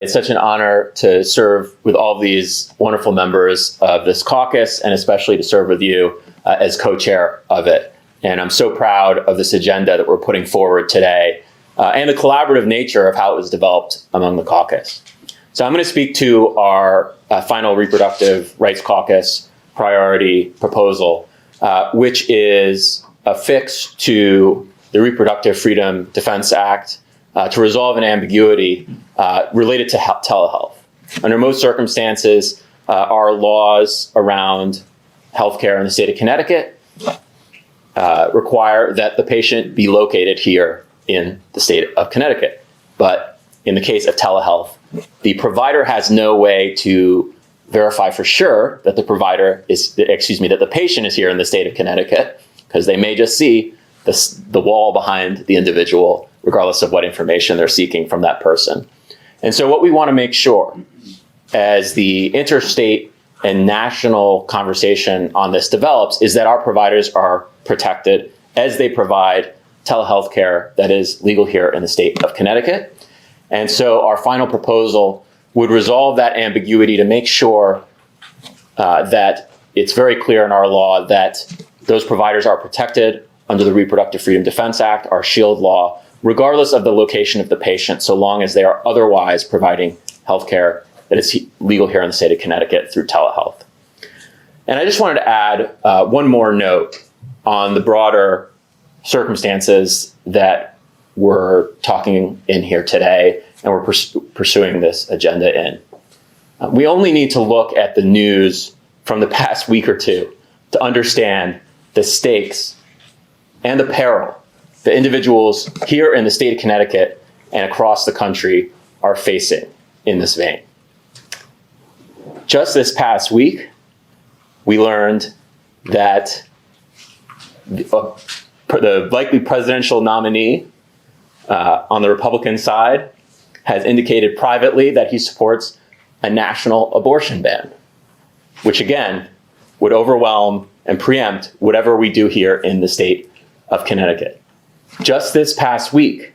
It's such an honor to serve with all these wonderful members of this caucus, and especially to serve with you as co-chair of it. And I'm so proud of this agenda that we're putting forward today and the collaborative nature of how it was developed among the caucus. So I'm going to speak to our final Reproductive Rights Caucus priority proposal, which is a fix to the Reproductive Freedom Defense Act to resolve an ambiguity related to telehealth. Under most circumstances, our laws around healthcare in the state of Connecticut require that the patient be located here in the state of Connecticut. But in the case of telehealth, the provider has no way to verify for sure that that the patient is here in the state of Connecticut, because they may just see the wall behind the individual, regardless of what information they're seeking from that person. And so what we want to make sure, as the interstate and national conversation on this develops, is that our providers are protected as they provide telehealth care that is legal here in the state of Connecticut. And so our final proposal would resolve that ambiguity to make sure that it's very clear in our law that those providers are protected under the Reproductive Freedom Defense Act, our SHIELD law, regardless of the location of the patient, so long as they are otherwise providing healthcare that is legal here in the state of Connecticut through telehealth. And I just wanted to add one more note on the broader circumstances that we're talking in here today and we're pursuing this agenda in. We only need to look at the news from the past week or two to understand the stakes and the peril that individuals here in the state of Connecticut and across the country are facing in this vein. Just this past week, we learned that the likely presidential nominee on the Republican side has indicated privately that he supports a national abortion ban, which again would overwhelm and preempt whatever we do here in the state of Connecticut. Just this past week,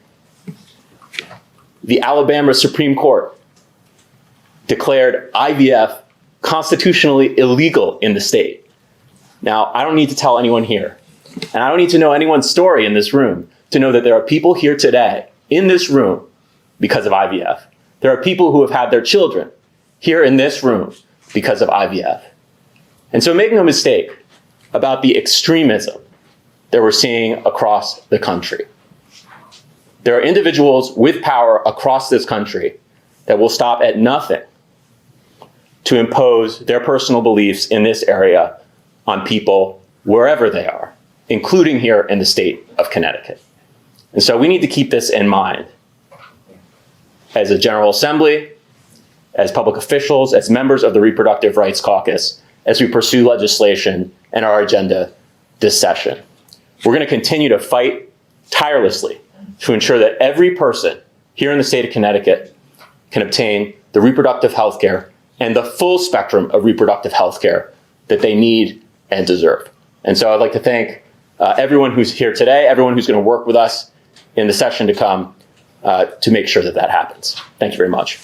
the Alabama Supreme Court declared IVF constitutionally illegal in the state. Now, I don't need to tell anyone here, and I don't need to know anyone's story in this room to know that there are people here today in this room because of IVF. There are people who have had their children here in this room because of IVF. And so make no mistake about the extremism that we're seeing across the country. There are individuals with power across this country that will stop at nothing to impose their personal beliefs in this area on people wherever they are, including here in the state of Connecticut. And so we need to keep this in mind as a General Assembly, as public officials, as members of the Reproductive Rights Caucus, as we pursue legislation and our agenda this session. We're going to continue to fight tirelessly to ensure that every person here in the state of Connecticut can obtain the reproductive health care and the full spectrum of reproductive health care that they need and deserve. And so I'd like to thank everyone who's here today, everyone who's going to work with us in the session to come to make sure that that happens. Thank you very much.